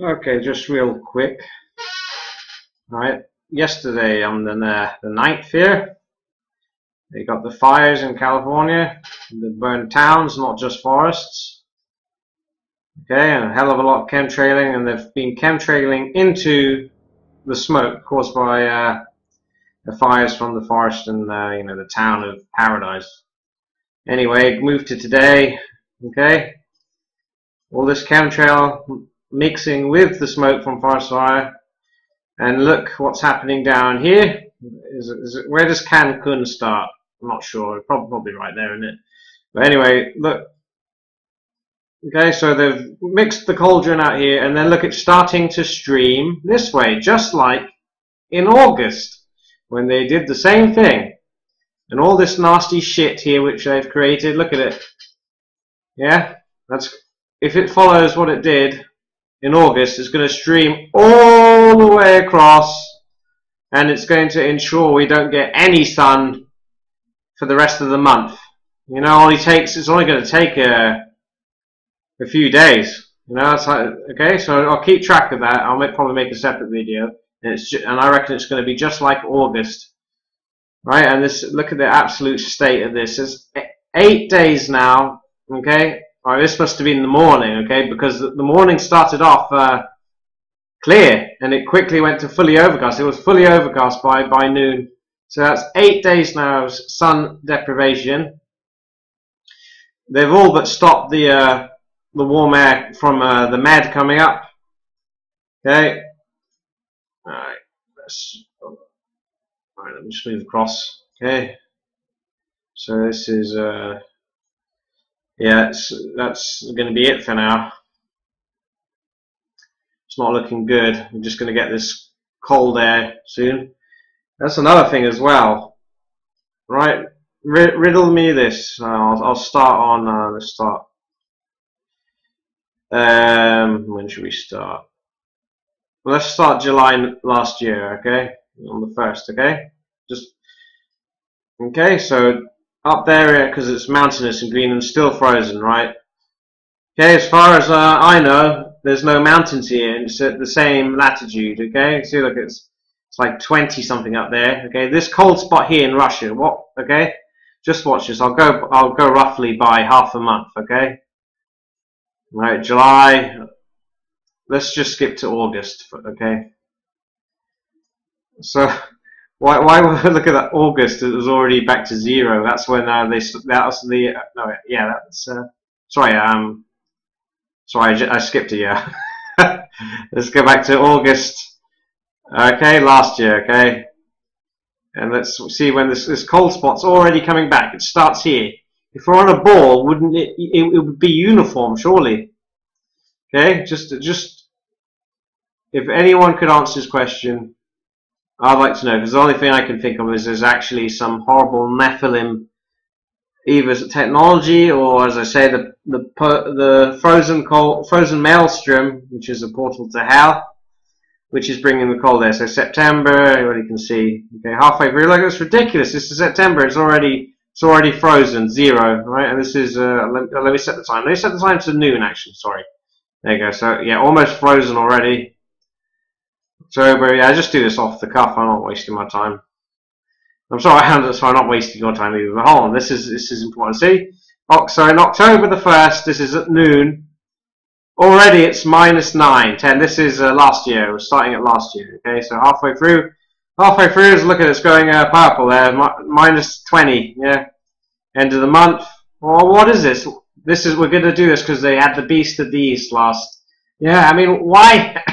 Okay, just real quick. Alright, yesterday on the 9th here, they got the fires in California that burned towns, not just forests. Okay, and a hell of a lot of chemtrailing, and they've been chemtrailing into the smoke caused by the fires from the forest and the town of Paradise. Anyway, moved to today. Okay, all this chemtrail mixing with the smoke from forest fire. And look what's happening down here. Where does Cancun start? I'm not sure. Probably right there, isn't it? But anyway, look. Okay, so they've mixed the cauldron out here, and then look, it's starting to stream this way, just like in August, when they did the same thing. And all this nasty shit here which they've created, look at it. Yeah? If it follows what it did in August, it's going to stream all the way across, and it's going to ensure we don't get any sun for the rest of the month. You know, it's only going to take a few days. You know, it's like, okay, so I'll keep track of that. I'll probably make a separate video, and I reckon it's going to be just like August, right? And look at the absolute state of this. It's 8 days now. Okay. All right, this must have been in the morning, okay, because the morning started off clear, and it quickly went to fully overcast. It was fully overcast by noon. So that's 8 days now of sun deprivation. They've all but stopped the warm air from the med coming up. Okay. All right. Let me just move across. Okay. So this is yeah, that's going to be it for now. It's not looking good. We're just going to get this cold air soon. That's another thing as well. Right? Riddle me this. I'll start on, let's start. When should we start? Well, let's start July last year, okay? On the 1st, okay? Okay, so up there, because it's mountainous in Greenland, still frozen, right? Okay, as far as I know, there's no mountains here. It's at the same latitude, okay? See, look, it's like 20 something up there. Okay, this cold spot here in Russia. What? Okay, just watch this. I'll go roughly by half a month. Okay, right, July. Let's just skip to August. Okay, so. Why look at that August? It was already back to 0. That's when sorry, I skipped a year. Let's go back to August. Okay, last year. Okay, and let's see when this cold spot's already coming back. It starts here. If we're on a ball, wouldn't it? It would be uniform, surely. Okay, just if anyone could answer this question, I'd like to know, because the only thing I can think of is there's actually some horrible Nephilim, either technology or, as I say, the frozen maelstrom, which is a portal to hell, which is bringing the cold air. So September, everybody can see. Okay, halfway through. Like, it's ridiculous. This is September. It's already frozen, 0, right? And this is let me set the time. Let me set the time to noon. Actually, sorry. There you go. So yeah, almost frozen already. October, yeah, I just do this off the cuff. I'm not wasting my time. I'm sorry, I'm not wasting your time either. But hold on, this is important. See, so in October the 1st, this is at noon. Already it's -9, 10. This is last year. We're starting at last year. Okay, so halfway through, look at it, it's going purple there, -20. Yeah, end of the month. Well, what is this? We're going to do this because they had the Beast of the East last. Yeah, I mean, why?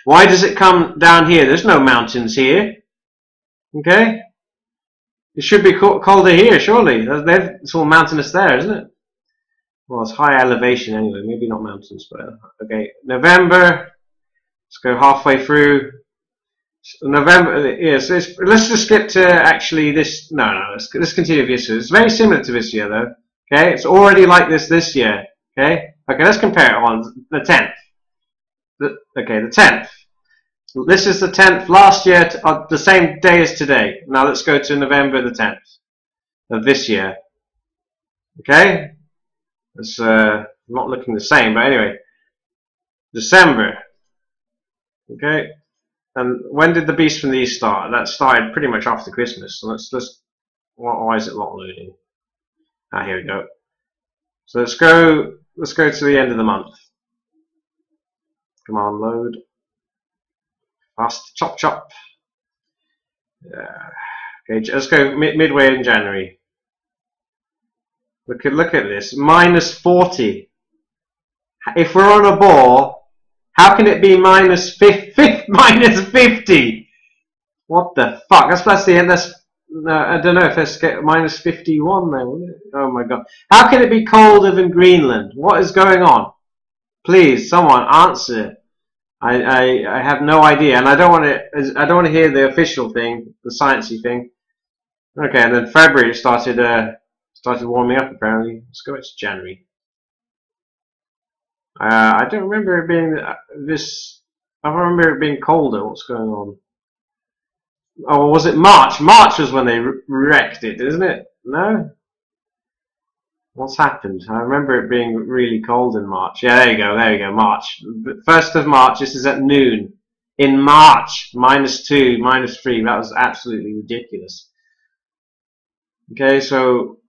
Why does it come down here? There's no mountains here. Okay? It should be colder here, surely. It's all mountainous there, isn't it? Well, it's high elevation anyway. Maybe not mountains, but okay. November. Let's go halfway through. November. Yeah, so let's just skip to actually this. No. Let's continue this year. It's very similar to this year, though. Okay? It's already like this year. Okay? Okay, let's compare it on the 10th. Okay, the 10th. This is the 10th last year, the same day as today. Now let's go to November the 10th of this year. Okay? It's not looking the same, but anyway. December. Okay. And when did the Beast from the East start? That started pretty much after Christmas. So why is it not loading? Ah, here we go. So let's go to the end of the month. Come on, load. Fast, chop chop. Okay, let's go midway in January. Look at this, minus 40. If we're on a ball, how can it be minus 50? Minus 50. What the fuck? That's the end. I don't know if let's get minus 51 there, wouldn't it? Oh my god. How can it be colder than Greenland? What is going on? Please, someone answer. I have no idea, and I don't want to hear the official thing, the sciencey thing. Okay, and then February it started warming up apparently. Let's go to January. I don't remember it being this. I remember it being colder. What's going on? Oh, was it March? March was when they wrecked it, isn't it? No? What's happened? I remember it being really cold in March. Yeah, there you go, March. 1st of March, this is at noon. In March, -2, -3, that was absolutely ridiculous. Okay, so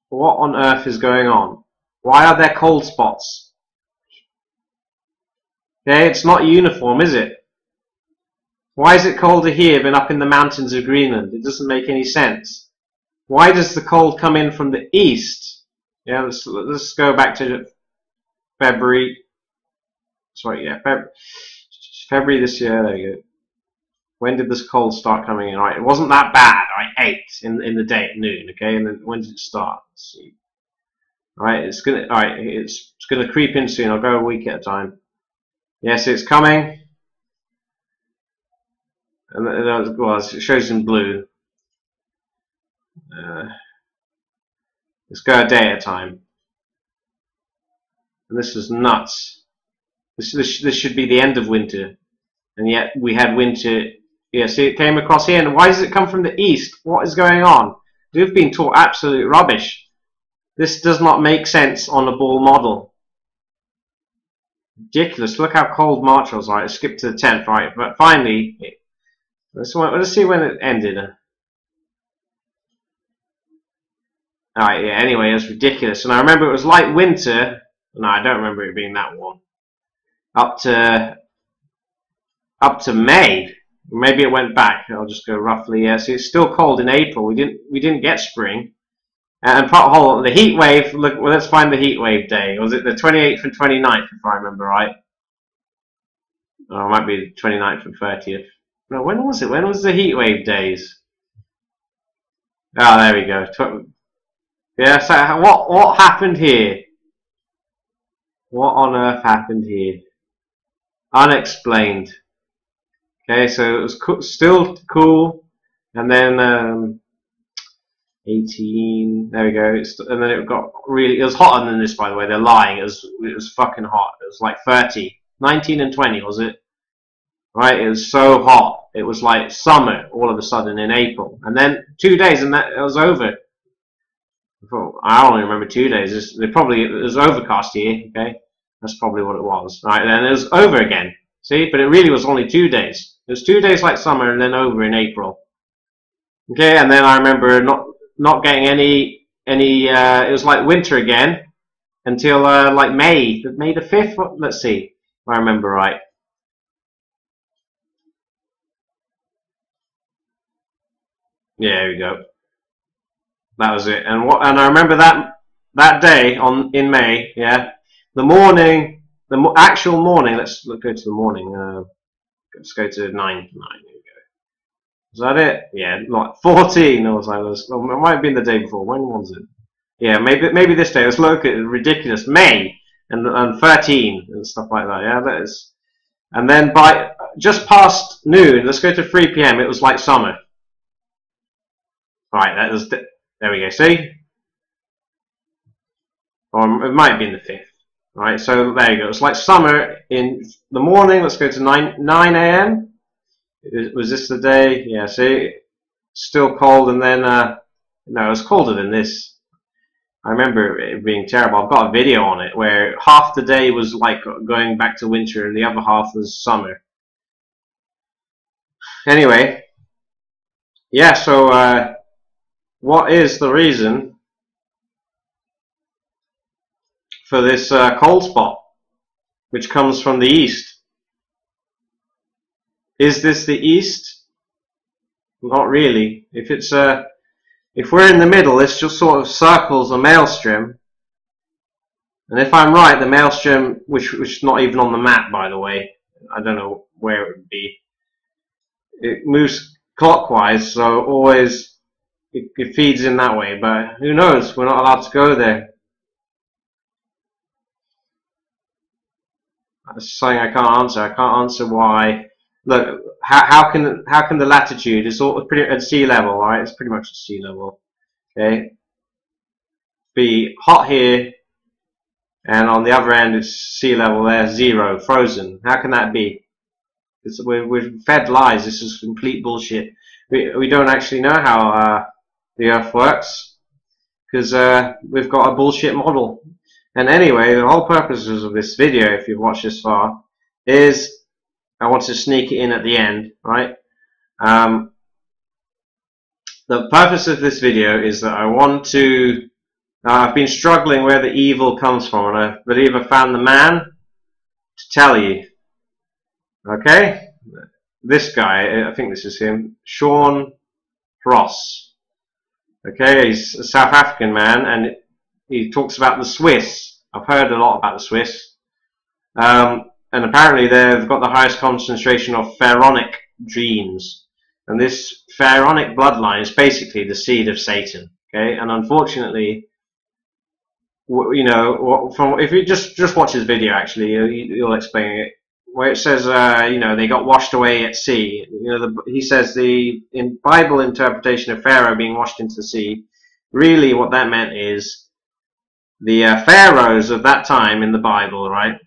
what on earth is going on? Why are there cold spots? Okay, it's not uniform, is it? Why is it colder here than up in the mountains of Greenland? It doesn't make any sense. Why does the cold come in from the east? Yeah, let's go back to February. Sorry, yeah, February this year. There you go. When did this cold start coming in? Right, it wasn't that bad. Right, 8 in the day at noon. Okay, and then when did it start? Let's see. All right, it's gonna creep in soon. I'll go a week at a time. Yes, it's coming. And well, it shows in blue. Let's go a day at a time. And this is nuts. This should be the end of winter, and yet we had winter. Yeah, see, it came across here, and why does it come from the east? What is going on? We've been taught absolute rubbish. This does not make sense on a ball model. Ridiculous. Look how cold March was. Right, skip to the 10th. Right, but finally, let's see when it ended. Alright, yeah, anyway, it's ridiculous. And I remember it was like winter. No, I don't remember it being that warm. Up to May. Maybe it went back. I'll just go roughly. Yeah, see, it's still cold in April. We didn't get spring. And hold on, the heat wave. Look, well, let's find the heat wave day. Was it the 28th and 29th, if I remember right? Oh, it might be the 29th and 30th. No, when was it? When was the heat wave days? Oh, there we go. Yeah, so what happened here? What on earth happened here? Unexplained. Okay, so it was still cool, and then 18. There we go. And then it got really. It was hotter than this, by the way. They're lying. It was fucking hot. It was like 30, 19, and 20, was it? Right? It was so hot. It was like summer all of a sudden in April, and then 2 days, and it was over. I only remember 2 days. It was overcast here. Okay, that's probably what it was. Right, then it was over again. See, but it really was only 2 days. It was 2 days like summer, and then over in April. Okay, and then I remember not getting any. It was like winter again until like May the 5th. Let's see if I remember right. Yeah, there we go. That was it. And I remember that day in May. Yeah, the morning, actual morning. Let's go to the morning. Let's go to 9. There we go. Is that it? Yeah, like 14. Or it might have been the day before. When was it? Yeah, maybe this day. Let's look at ridiculous May and 13 and stuff like that. Yeah, that is. And then by just past noon, let's go to 3 p.m. It was like summer. Right, that was. There we go, see? Or it might have been the 5th. Right, so there you go. It's like summer in the morning. Let's go to 9 a.m. Was this the day? Yeah, see? Still cold, and then, no, it was colder than this. I remember it being terrible. I've got a video on it where half the day was like going back to winter and the other half was summer. Anyway, yeah, so what is the reason for this cold spot, which comes from the east? Is this the east? Not really. If we're in the middle, this just sort of circles a maelstrom. And if I'm right, the maelstrom, which is not even on the map, by the way, I don't know where it would be, it moves clockwise, so always it feeds in that way. But who knows? We're not allowed to go there. That's something I can't answer. I can't answer why. Look, how can the latitude? It's all pretty at sea level, right? It's pretty much at sea level. Okay, be hot here, and on the other end it's sea level there, 0, frozen. How can that be? We're fed lies. This is complete bullshit. We don't actually know how the Earth works because we've got a bullshit model. And anyway, the whole purpose of this video, if you've watched this far, is I want to sneak it in at the end, right? The purpose of this video is that I want to. I've been struggling where the evil comes from, and I believe I found the man to tell you. Okay, this guy, I think this is him, Sean Ross. Okay, he's a South African man, and he talks about the Swiss. I've heard a lot about the Swiss, and apparently they've got the highest concentration of pharaonic genes, and this pharaonic bloodline is basically the seed of Satan. Okay, and unfortunately, you know, if you just watch his video, actually, you'll explain it. Where it says, you know, they got washed away at sea. You know, he says in Bible interpretation of Pharaoh being washed into the sea, really what that meant is the pharaohs of that time in the Bible, right?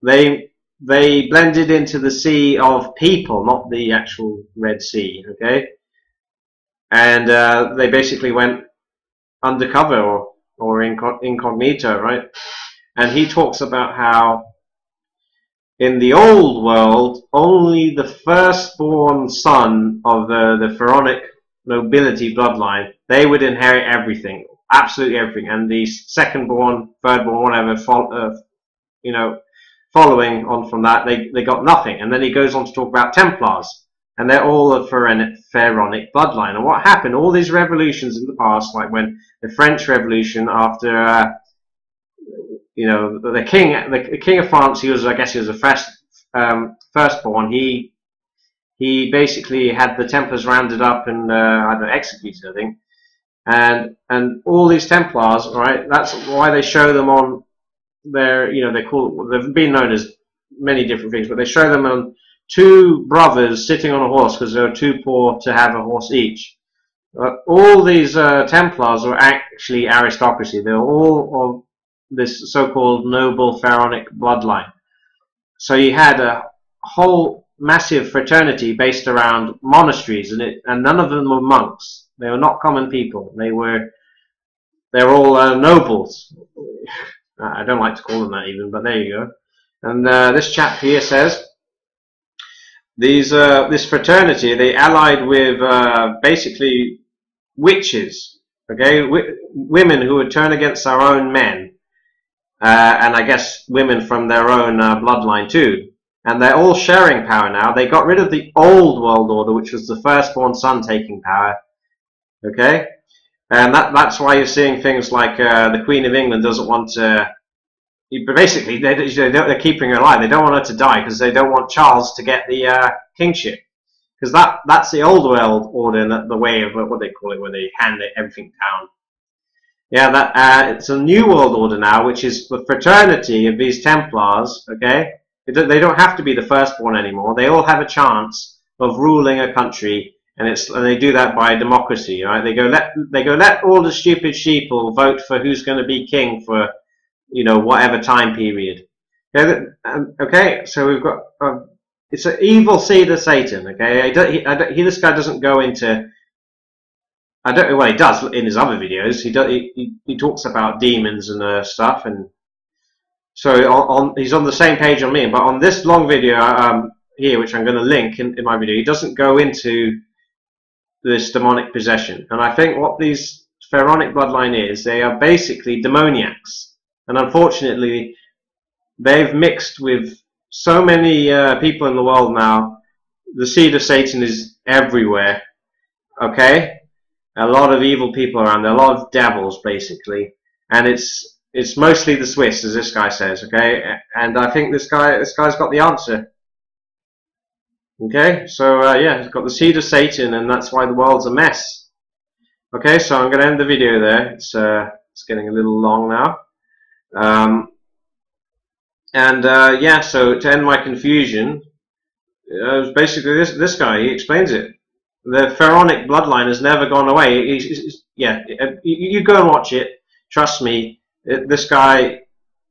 They blended into the sea of people, not the actual Red Sea, okay? And they basically went undercover or incognito, right? And he talks about how in the old world, only the firstborn son of the pharaonic nobility bloodline, they would inherit everything, absolutely everything, and the secondborn, thirdborn, whatever, you know, following on from that, they got nothing. And then he goes on to talk about Templars, and they're all a pharaonic bloodline. And what happened? All these revolutions in the past, like when the French Revolution after. You know, the king of France, I guess he was a firstborn. He basically had the Templars rounded up and I don't know, executed, I think. And all these Templars, right? That's why they show them on their, you know, they've been known as many different things, but they show them on two brothers sitting on a horse because they were too poor to have a horse each. All these Templars were actually aristocracy. They were all of this so-called noble pharaonic bloodline. So you had a whole massive fraternity based around monasteries, and none of them were monks. They were not common people. They're all nobles. I don't like to call them that even, but there you go. And this chap here says this fraternity, they allied with basically witches, okay, women who would turn against their own men. And I guess women from their own bloodline too. And they're all sharing power now. They got rid of the old world order, which was the firstborn son taking power. Okay? And that's why you're seeing things like the Queen of England doesn't want to... Basically, they're keeping her alive. They don't want her to die because they don't want Charles to get the kingship. Because that's the old world order, the way of what they call it, where they hand everything down. Yeah, it's a new world order now, which is the fraternity of these Templars, okay? They don't have to be the firstborn anymore. They all have a chance of ruling a country, and they do that by democracy, right? They go let all the stupid sheeple vote for who's going to be king for, you know, whatever time period. Okay, so we've got it's an evil seed of Satan, okay? This guy doesn't go into. I don't. Well, he does in his other videos. He talks about demons and stuff, and so he's on the same page on me. But on this long video here, which I'm going to link in my video, he doesn't go into this demonic possession. And I think what these pharaonic bloodline is, they are basically demoniacs, and unfortunately, they've mixed with so many people in the world now. The seed of Satan is everywhere. Okay. A lot of evil people around there, a lot of devils basically, and it's mostly the Swiss, as this guy says, okay? And I think this guy's got the answer. Okay, so yeah, he's got the seed of Satan, and that's why the world's a mess. Okay, so I'm going to end the video there. It's getting a little long now. Yeah, so to end my confusion, basically this guy, he explains it. The pharaonic bloodline has never gone away. Yeah, you go and watch it. Trust me, this guy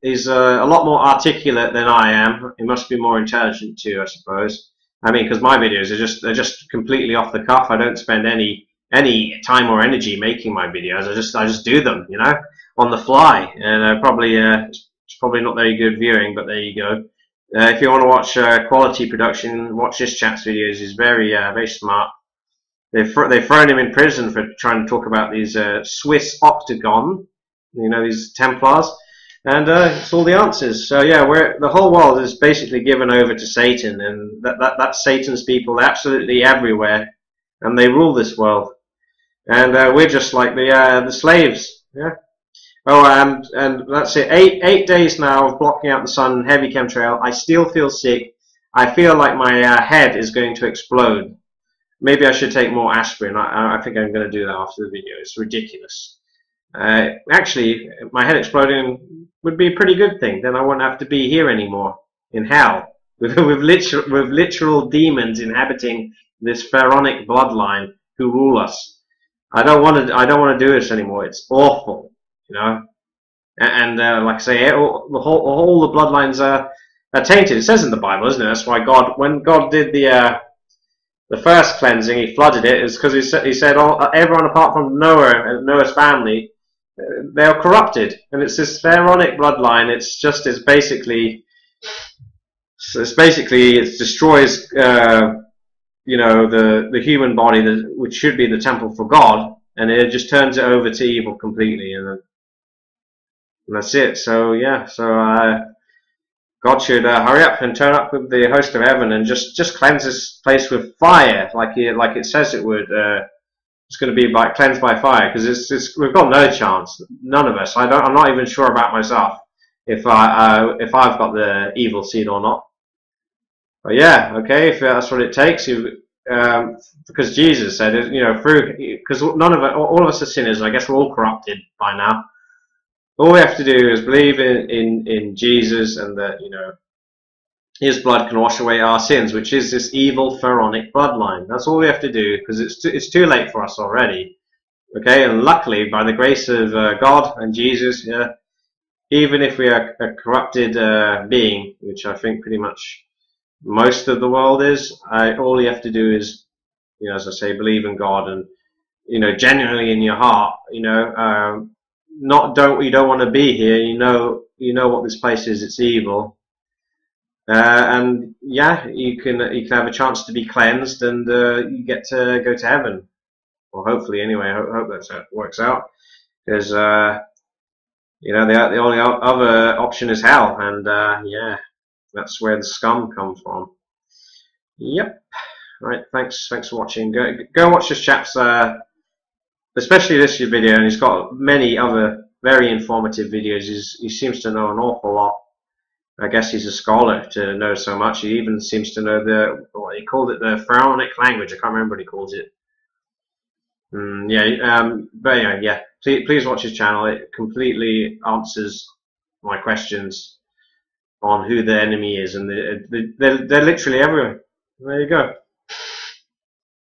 is a lot more articulate than I am. He must be more intelligent too, I suppose. I mean, because my videos they're just completely off the cuff. I don't spend any time or energy making my videos. I just do them, you know, on the fly. And it's probably not very good viewing, but there you go. If you want to watch quality production, watch this chap's videos. He's very smart. They've thrown him in prison for trying to talk about these Swiss octagon, you know, these Templars, and it's all the answers. So yeah, the whole world is basically given over to Satan, and that's Satan's people. They're absolutely everywhere, and they rule this world. And we're just like the slaves. Yeah. Oh, and that's it. Eight days now of blocking out the sun, heavy chemtrail. I still feel sick. I feel like my head is going to explode. Maybe I should take more aspirin. I think I'm going to do that after the video. It's ridiculous. Actually, my head exploding would be a pretty good thing. Then I wouldn't have to be here anymore in hell with literal demons inhabiting this pharaonic bloodline who rule us. I don't want to do this anymore. It's awful, you know. And like I say, all the bloodlines are tainted. It says in the Bible, isn't it? That's why when God did the first cleansing, he flooded it, is because he said everyone apart from Noah and Noah's family, they are corrupted, and it's this pharaonic bloodline. It destroys you know, the human body, which should be the temple for God, and it just turns it over to evil completely, and that's it. So yeah, God should hurry up and turn up with the host of heaven and just cleanse this place with fire, like it says it would. It's going to be cleansed by fire, because we've got no chance, none of us. I'm not even sure about myself if I've got the evil seed or not. But yeah, okay, if that's what it takes, because Jesus said it, you know, because all of us are sinners, and I guess we're all corrupted by now. All we have to do is believe in Jesus, and that, you know, his blood can wash away our sins, which is this evil pharaonic bloodline. That's all we have to do, because it's too late for us already. Okay, and luckily, by the grace of God and Jesus, yeah, even if we are a corrupted being, which I think pretty much most of the world is, all you have to do is, you know, as I say, believe in God, and, you know, genuinely in your heart, you know, you don't want to be here. You know what this place is. It's evil, and yeah, you can have a chance to be cleansed, and you get to go to heaven. Well, hopefully, anyway. I hope that works out, because you know, the only other option is hell, and yeah, that's where the scum come from. Yep. Right. Thanks for watching. Go watch this chap's. Especially this video, and he's got many other very informative videos. He seems to know an awful lot. I guess he's a scholar to know so much. He even seems to know what he called it, the pharaonic language. I can't remember what he calls it. Yeah, but anyway, yeah. Please watch his channel. It completely answers my questions on who the enemy is, and they're literally everywhere. There you go.